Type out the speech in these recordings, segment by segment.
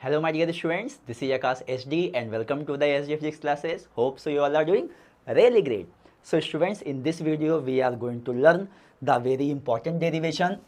Hello my dear students, this is Akash SD and welcome to the SD Physics classes. Hope so you all are doing really great. So students, in this video we are going to learn the very important derivation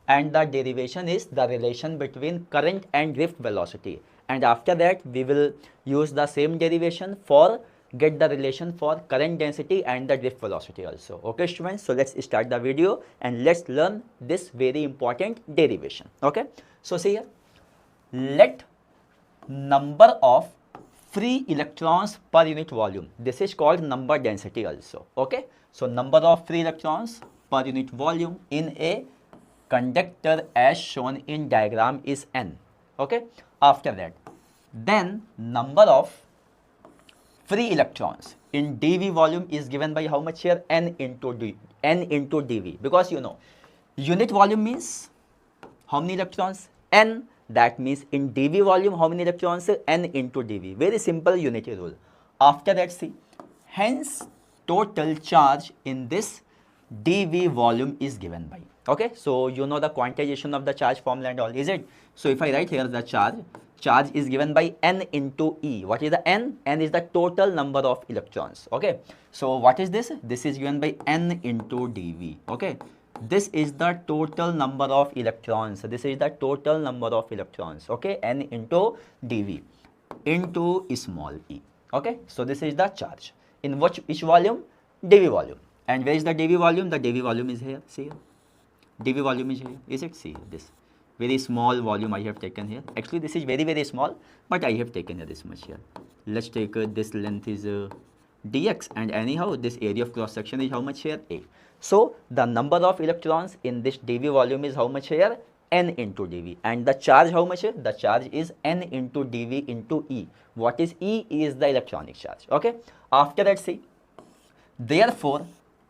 and the derivation is the relation between current and drift velocity, and after that we will use the same derivation for get the relation for current density and the drift velocity also. Okay students, so let's start the video and let's learn this very important derivation. Okay, so see here, let number of free electrons per unit volume, this is called number density also. Okay, so number of free electrons per unit volume in a conductor as shown in diagram is n. Okay, after that then number of free electrons in dV volume is given by how much here, n into dV, because you know unit volume means how many electrons, n, that means in dV volume how many electrons, n into dV, very simple unity rule. After that see, hence total charge in this dV volume is given by, okay, so you know the quantization of the charge formula and all, is it? So if I write here the charge is given by n into E. What is the n? N is the total number of electrons. Okay, so what is this? This is given by n into dV. Okay, this is the total number of electrons. This is the total number of electrons. Okay, n into dV into small e. Okay, so this is the charge in which volume? dV volume. And where is the dV volume? The dV volume is here. See here, dV volume is here. Is it? See this very small volume I have taken here. Actually this is very small, but I have taken here this much here. Let's take this length is dx, and anyhow this area of cross section is how much here? A. So the number of electrons in this dV volume is how much here? N into dV. And the charge how much? The charge is n into dV into E. What is E? E is the electronic charge. Okay, after that see, therefore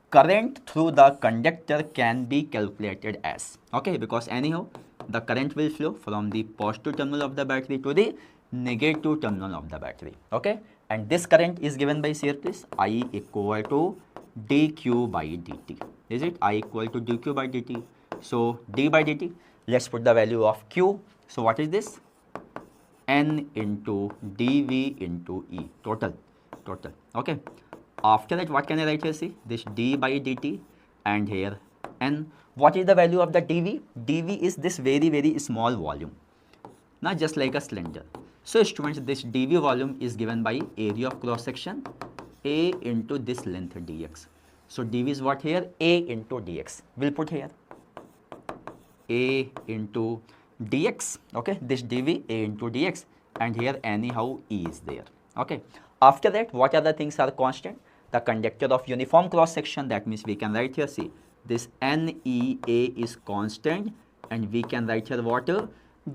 current through the conductor can be calculated as, okay, because anyhow the current will flow from the positive terminal of the battery to the negative terminal of the battery. Okay, and this current is given by, here please, I equal to dq by dt. Is it? I equal to dq by dt. So d by dt, let's put the value of q. So what is this? N into dv into E, total. Okay, after that what can I write here? See, this d by dt and here n. What is the value of the dV? dV is this very small volume, now just like a cylinder. So students, this dV volume is given by area of cross section A into this length dx. So dV is what here? A into dx. We'll put here A into dx. Okay, this dV A into dx, and here anyhow E is there. Okay, after that what other things are constant? The conductor of uniform cross section, that means we can write here, see, this NEA is constant, and we can write here what?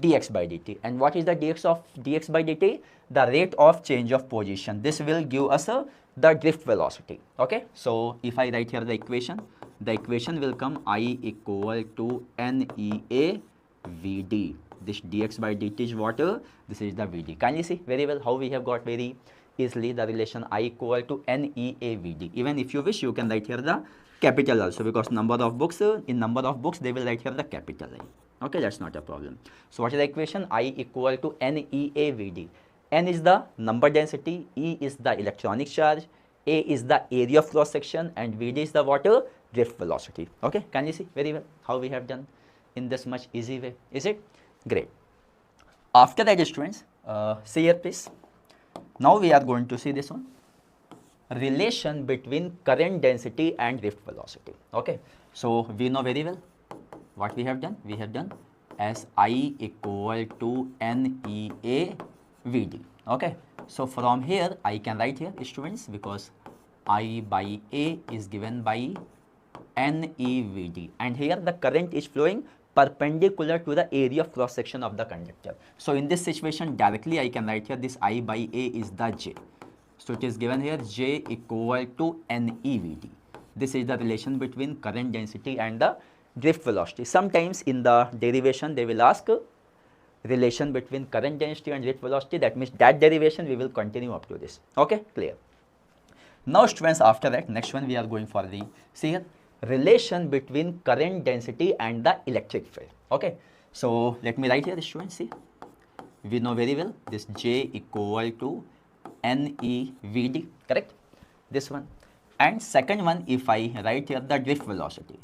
dx by dt. And what is the dx by dt? The rate of change of position. This will give us the drift velocity. Okay, so if I write here the equation will come I equal to NEA Vd. This dx by dt is what? This is the Vd. Can you see very well how we have got very easily the relation I equal to NEA Vd. Even if you wish, you can write here the capital also, because in number of books they will write here the capital I. Okay, that's not a problem. So what is the equation? I equal to NEA Vd. N is the number density, E is the electronic charge, A is the area of cross section, and Vd is the water drift velocity. Okay, can you see very well how we have done in this much easy way? Is it? Great. After that students, see here please, now we are going to see this one, relation between current density and drift velocity. Okay, so we know very well what we have done. We have done as I equal to NEA Vd. Okay, so from here I can write here students, because I by A is given by NEVD, and here the current is flowing perpendicular to the area of cross section of the conductor. So in this situation directly I can write here this I by A is the J. So it is given here J equal to NEVD. This is the relation between current density and the drift velocity. Sometimes in the derivation they will ask relation between current density and drift velocity. That means that derivation we will continue up to this. Okay, clear. Now students, after that next one we are going for the, see here, relation between current density and the electric field. Okay, so let me write here, students, see, we know very well this J equal to NEVD, correct? This one. And second one, if I write here the drift velocity,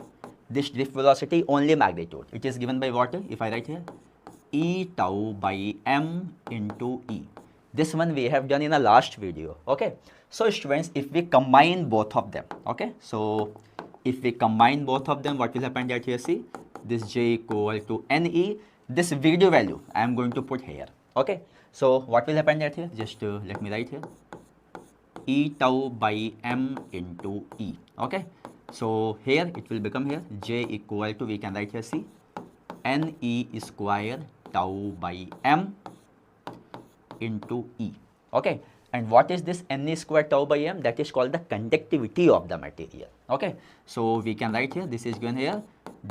this drift velocity only magnitude, it is given by what? If I write here E tau by m into E. This one we have done in a last video, okay? So students, if we combine both of them, okay? So if we combine both of them, what will happen that here, see, this J equal to NE, this video value I am going to put here, okay? So what will happen that here, just let me write here, E tau by m into E, okay? So here it will become here J equal to, we can write here, see, NE square tau by m into E, okay? And what is this NE square tau by m? That is called the conductivity of the material, okay? So we can write here, this is given here,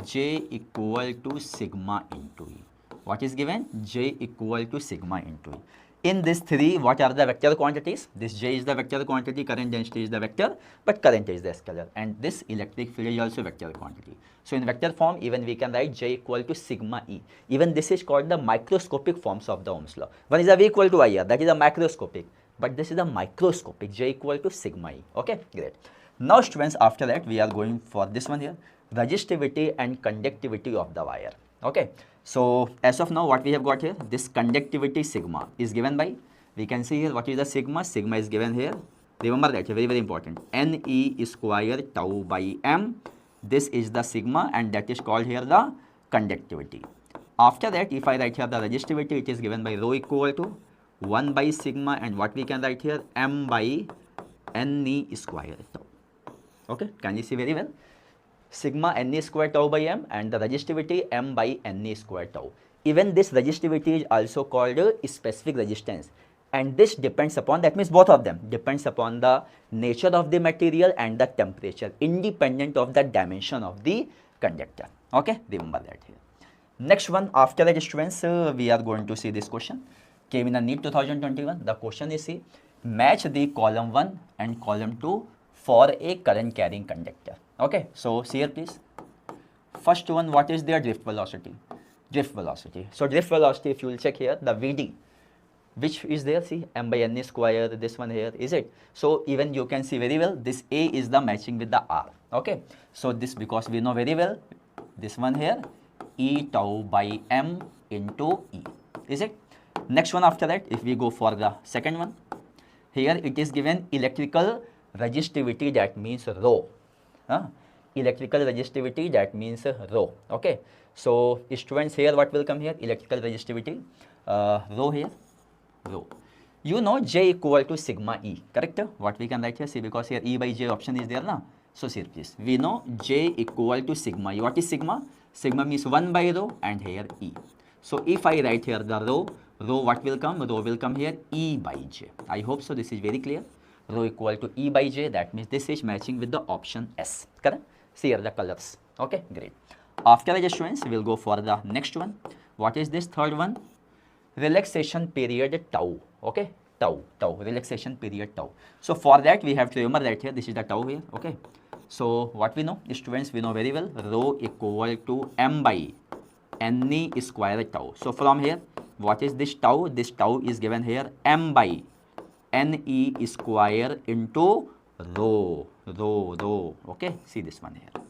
J equal to sigma into E. What is given? J equal to sigma into E. In this three, what are the vector quantities? This J is the vector quantity, current density is the vector, but current is the scalar. And this electric field is also vector quantity. So in vector form, even we can write J equal to sigma E. Even this is called the microscopic forms of the Ohm's law. One is a V equal to IR, that is a macroscopic. But this is a microscopic, J equal to sigma E. Okay, great. Now students, after that, we are going for this one here, resistivity and conductivity of the wire. Okay. So as of now, what we have got here, this conductivity sigma is given by, we can see here, what is the sigma? Sigma is given here. Remember that, very, very important. NE square tau by m. This is the sigma and that is called here the conductivity. After that, if I write here the resistivity, it is given by rho equal to 1 by sigma, and what we can write here, m by NE square tau. Okay, can you see very well? Sigma NE square tau by m and the resistivity m by NE square tau. Even this resistivity is also called specific resistance, and this depends upon, that means both of them depends upon the nature of the material and the temperature, independent of the dimension of the conductor. Okay, remember that here. Next one, after that students, we are going to see this question. Came in a NEET 2021. The question is, see, match the column 1 and column 2 for a current carrying conductor. Okay, so see here please. First one, what is their drift velocity? Drift velocity. So drift velocity, if you will check here, the VD, which is there, see, m by NE square, this one here, is it? So even you can see very well, this A is the matching with the R. Okay, so this, because we know very well, this one here, E tau by m into E, is it? Next one after that, if we go for the second one, here it is given electrical resistivity, that means rho. Electrical resistivity, that means rho. Okay, so students, here what will come here? Electrical resistivity, rho here, rho. You know J equal to sigma E, correct? What we can write here, see, because here E by J option is there, na? So see please, we know J equal to sigma E. What is sigma? Sigma means 1 by rho and here E. So if I write here the rho, what will come? Rho will come here E by J. I hope so this is very clear. Rho equal to E by J, that means this is matching with the option S, correct? See here the colors. Okay, great. After that students, we will go for the next one. What is this third one? Relaxation period tau. Okay, tau, relaxation period tau. So for that we have to remember that here, this is the tau here. Okay, so what we know, students, we know very well, rho equal to m by NE square tau. So from here, what is this tau? This tau is given here m by NE square into rho. Okay, see this one here.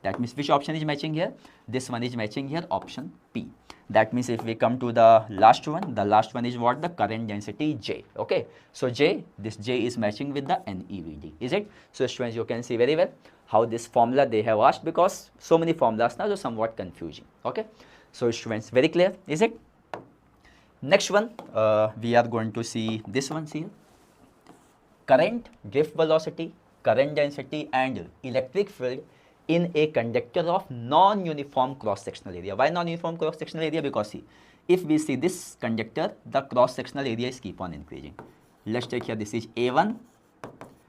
That means which option is matching here? This one is matching here, option P. That means if we come to the last one is what? The current density J. Okay, so J, this J is matching with the NEVD, is it? So students, you can see very well how this formula they have asked, because so many formulas now, so somewhat confusing. Okay, so students, very clear, is it? Next one, we are going to see this one here. Current, drift velocity, current density and electric field in a conductor of non-uniform cross-sectional area. Why non-uniform cross-sectional area? Because see, if we see this conductor, the cross-sectional area is keep on increasing. Let's take here, this is A1,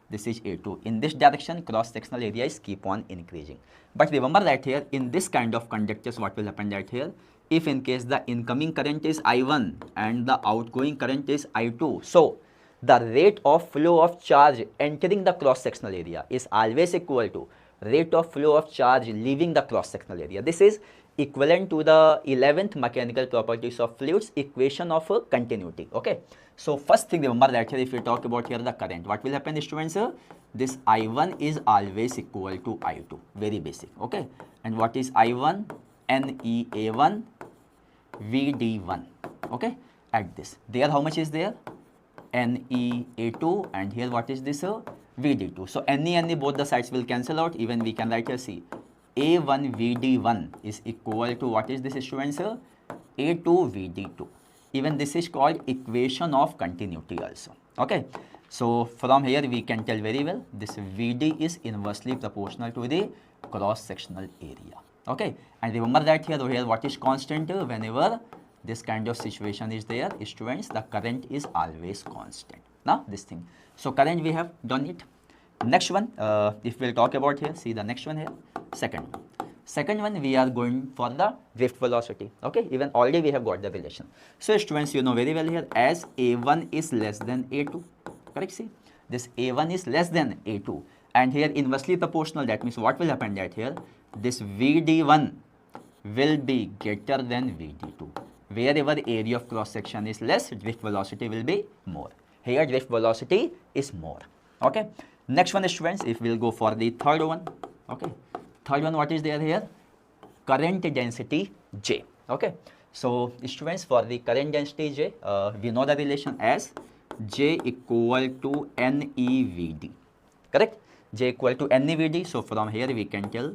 this is A2. In this direction, cross-sectional area is keep on increasing. But remember that here, in this kind of conductors, what will happen that here, if in case the incoming current is I1 and the outgoing current is I2, so the rate of flow of charge entering the cross-sectional area is always equal to rate of flow of charge leaving the cross-sectional area. This is equivalent to the 11th mechanical properties of fluids equation of continuity. Okay, so first thing, remember that here if we talk about here the current, what will happen, students? This I1 is always equal to I2, very basic. Okay, and what is I1? NEA1 VD1. Okay, at this, there how much is there? NEA2, and here what is this? VD2. So NE both the sides will cancel out. Even we can write here, see, A1 VD1 is equal to what is this, students? A2 VD2. Even this is called equation of continuity also. Okay, so from here we can tell very well this VD is inversely proportional to the cross-sectional area. Okay, and remember that here what is constant? Whenever this kind of situation is there, students, the current is always constant. Now this thing, so current we have done it. Next one, if we'll talk about here, see the next one here, second one we are going for the drift velocity. Okay, even already we have got the relation. So students, you know very well here, as A1 is less than A2, correct? See, this A1 is less than A2, and here inversely proportional, that means what will happen, that here this VD1 will be greater than VD2. Wherever area of cross section is less, drift velocity will be more. Here drift velocity is more. Okay, next one, students, if we'll go for the third one. Okay, third one, what is there here? Current density J. Okay, so students, for the current density J, we know the relation as J equal to NEVD. Correct? J equal to NEVD. So from here we can tell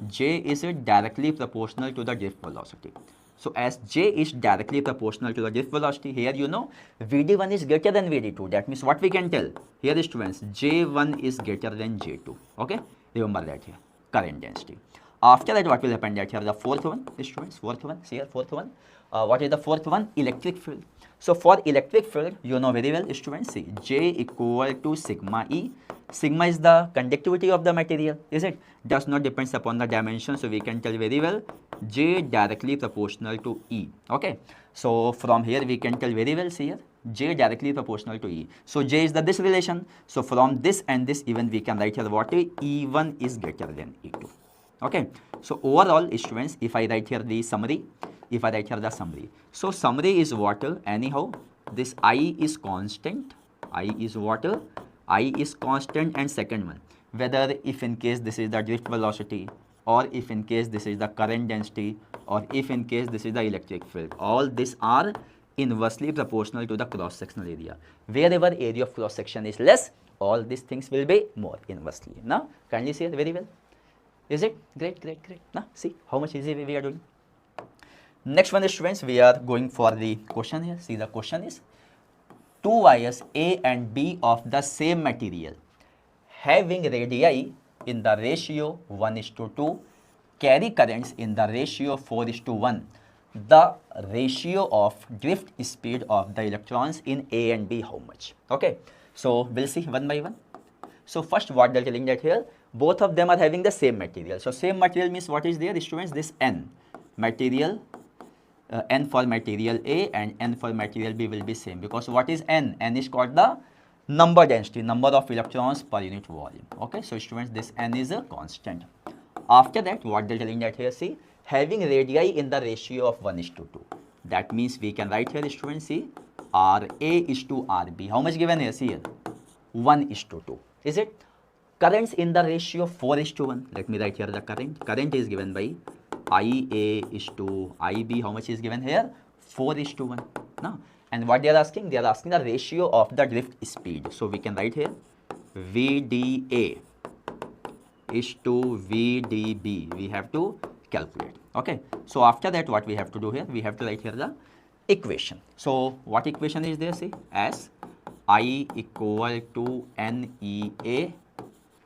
J is directly proportional to the drift velocity. So as J is directly proportional to the drift velocity, here you know VD1 is greater than VD2. That means what we can tell here, students, J1 is greater than J2. Okay, remember that here, current density. After that, what will happen, that here the fourth one, students, fourth one, see here, fourth one. What is the fourth one? Electric field. So for electric field, you know very well, students, see, J equal to sigma E. Sigma is the conductivity of the material, is it? Does not depends upon the dimension, so we can tell very well J directly proportional to E. Okay, so from here we can tell very well, see here, J directly proportional to E. So J is the this relation. So from this and this, even we can write here what E1 is greater than E2. Okay, so overall, students, if I write here the summary, so summary is what? Anyhow, this I is constant. I is what? I is constant. And second one, whether if in case this is the drift velocity, or if in case this is the current density, or if in case this is the electric field, all these are inversely proportional to the cross-sectional area. Wherever area of cross-section is less, all these things will be more inversely. Now, can you see it very well? Is it? Great, great, great. Now, see how much easy we are doing. Next one, students, we are going for the question here. See, the question is, two wires A and B of the same material having radii in the ratio 1:2 carry currents in the ratio 4:1. The ratio of drift speed of the electrons in A and B, how much? Okay, so we'll see one by one. So first, what they're telling that here, both of them are having the same material. So same material means what is there, students? This N material, N for material A and N for material B will be same, because what is N? N is called the number density, number of electrons per unit volume. Okay, so students, this N is a constant. After that, what they're telling that here, see, having radii in the ratio of 1:2. That means we can write here, students, see, RA is to RB. How much given here? See here, 1:2. Is it? Currents in the ratio 4:1. Let me write here the current. Current is given by IA is to IB. How much is given here? 4:1. Now, and what they are asking? They are asking the ratio of the drift speed. So we can write here VDA is to VDB. We have to calculate. Okay. So after that, what we have to do here? We have to write here the equation. So what equation is there? See, as I equal to NEA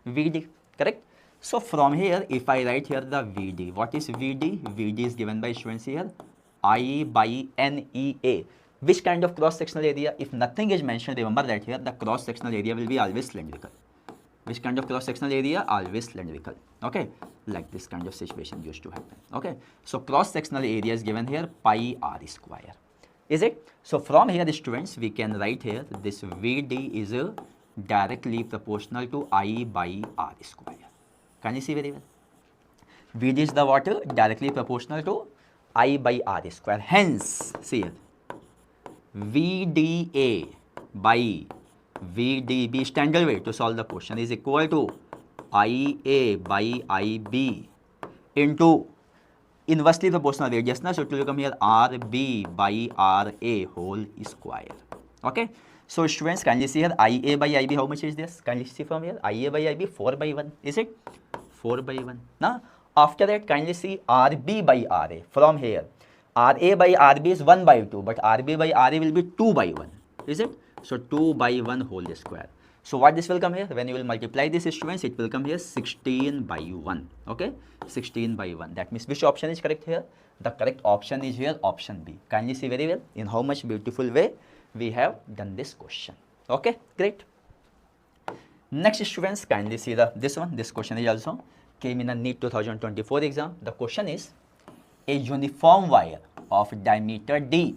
VD. Correct? So from here, if I write here the VD, what is VD? VD is given by, students, here I by NEA. Which kind of cross-sectional area? If nothing is mentioned, remember that here the cross-sectional area will be always cylindrical. Which kind of cross-sectional area? Always cylindrical. Okay, like this kind of situation used to happen. Okay, so cross-sectional area is given here pi r square. Is it? So from here, students, we can write here this VD is directly proportional to I by r square. Can you see very well? Vd is the water directly proportional to I by R square. Hence, see here, VdA by VdB standard way to solve the question is equal to IA by IB into inversely proportional way. Just now, so it will become here RB by RA whole square. Okay. So students, kindly see here IA by IB, how much is this? Kindly see from here, IA by IB 4 by 1. Is it? 4 by 1. Now, after that, kindly see RB by RA. From here, RA by RB is 1 by 2, but RB by RA will be 2 by 1. Is it? So 2 by 1 whole square. So what this will come here? When you will multiply this, students, it will come here 16 by 1. Okay? 16 by 1. That means which option is correct here? The correct option is here option B. Kindly see very well in how much beautiful way we have done this question. Okay? Great. Next, students, kindly see this one. This question is also came in a NEET 2024 exam. The question is, a uniform wire of diameter D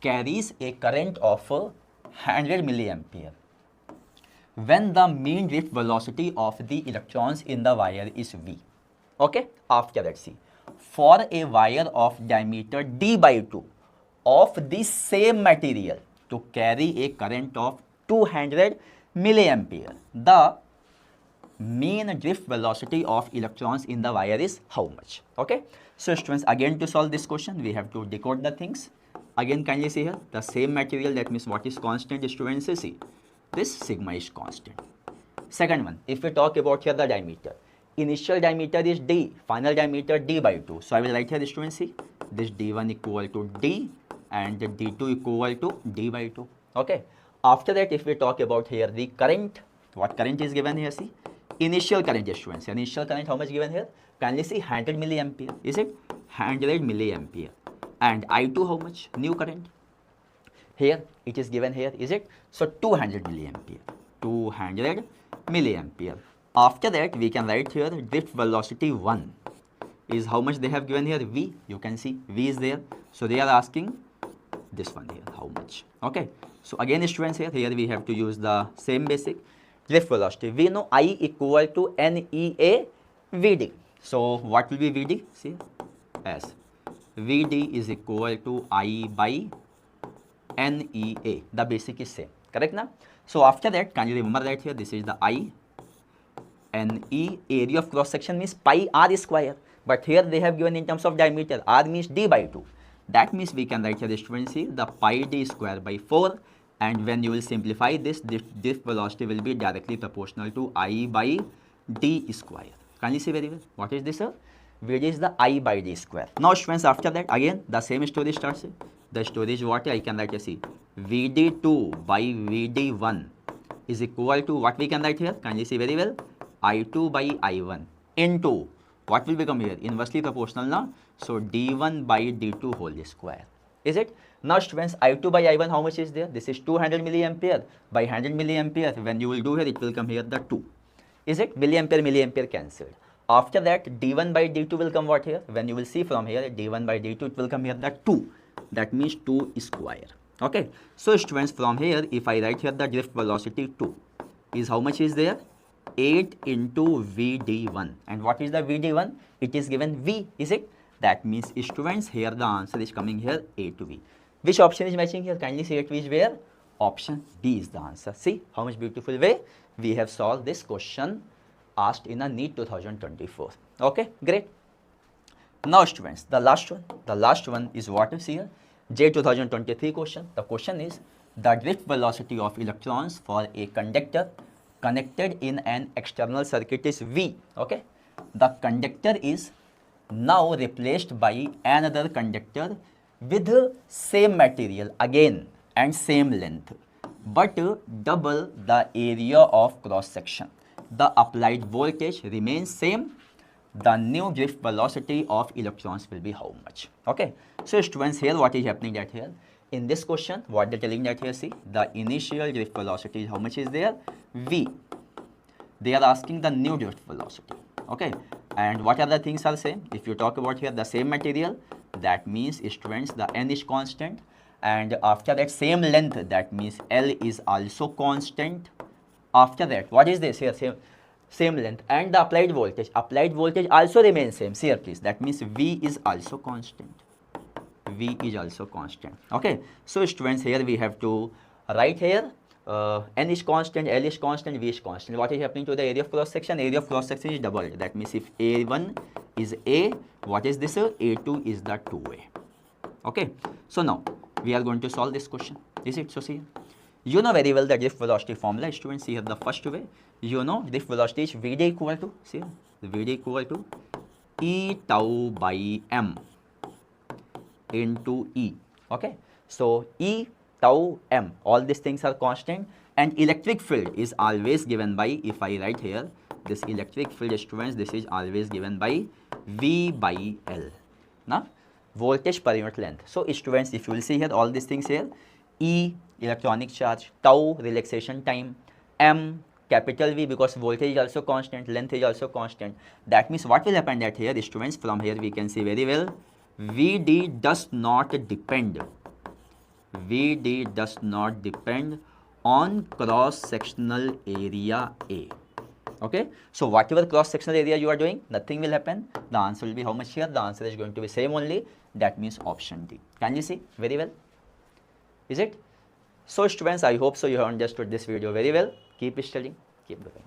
carries a current of 100 milliampere when the mean drift velocity of the electrons in the wire is V. Okay, after that, see, for a wire of diameter D by 2 of the same material to carry a current of 200 milliampere, the mean drift velocity of electrons in the wire is how much? Okay, so students, again to solve this question, we have to decode the things. Again, kindly see here, the same material, that means what is constant, students? See, this sigma is constant. Second one, if we talk about here the diameter, initial diameter is D, final diameter D by 2. So I will write here, students, see, this D1 equal to D and D2 equal to D by 2. Okay, after that, if we talk about here the current, what current is given here? See, initial current, students, initial current, how much given here? Kindly see 100 milliampere. Is it? 100 milliampere. And I2 how much? New current. Here it is given here, is it? So 200 milliampere. 200 milliampere. After that, we can write here drift velocity 1 is how much they have given here? V. You can see V is there. So they are asking this one here, how much? Okay. So again, students, here we have to use the same basic drift velocity. We know I equal to NEA VD. So what will be VD? See, as VD is equal to I by NEA. The basic is same. Correct now? So after that, can you remember that here? This is the I. NE, area of cross section means pi r square. But here they have given in terms of diameter. R means D by 2. That means we can write here, the students, see, the pi d square by 4. And when you will simplify this velocity will be directly proportional to I by D square. Can you see very well? What is this, sir? Which is the I by D square. Now, students, after that, again, the same story starts. The story is what I can write here, see, VD2 by VD1 is equal to what we can write here? Can you see very well? I2 by I1 into what will become here? Inversely proportional now. So, D1 by D2 whole square. Is it? Now, students, I2 by I1, how much is there? This is 200 milliampere by 100 milliampere. When you will do here, it will come here the 2. Is it? Milliampere cancelled. After that, D1 by D2 will come what here? When you will see from here, D1 by D2, it will come here the 2. That means 2 square. Okay. So, students, from here, if I write here the drift velocity 2 is how much is there? 8 into VD1. And what is the VD1? It is given V. Is it? That means, students, here the answer is coming here A to V. Which option is matching here? Kindly say it which where? Option D is the answer. See how much beautiful way we have solved this question asked in a NEET 2024. Okay, great. Now, students, the last one is what is here? JEE 2023 question. The question is the drift velocity of electrons for a conductor connected in an external circuit is V. Okay, the conductor is now replaced by another conductor with same material again and same length, but double the area of cross section. The applied voltage remains same. The new drift velocity of electrons will be how much? Okay. So, students, here what is happening that here in this question, what they are telling that here, see, the initial drift velocity is how much is there? V. They are asking the new drift velocity. Okay. And what other things are same? If you talk about here the same material, that means, students, the N is constant. And after that, same length, that means L is also constant. After that, what is this here? same length, and the applied voltage also remains same. See here please, that means V is also constant. V is also constant. Okay, so students, here we have to write here N is constant, L is constant, V is constant. What is happening to the area of cross section? Area of cross section is doubled. That means if A1 is A, what is this? A2 is the 2A. Okay, so now we are going to solve this question. Is it? So see, you know very well the drift velocity formula. Students, see here the first way. You know drift velocity is Vd equal to, see here, Vd equal to E tau by M into E. Okay, so E tau M, all these things are constant, and electric field is always given by, if I write here, this electric field, students, this is always given by V by L. Now, voltage per unit length. So students, if you will see here all these things here, E electronic charge, tau relaxation time, M capital V, because voltage is also constant, length is also constant. That means what will happen that here, students, from here we can see very well, Vd does not depend on cross-sectional area A. Okay, so whatever cross-sectional area you are doing, nothing will happen. The answer will be how much here? The answer is going to be same only. That means option D. Can you see very well? Is it? So students, I hope so you have understood this video very well. Keep studying, keep going.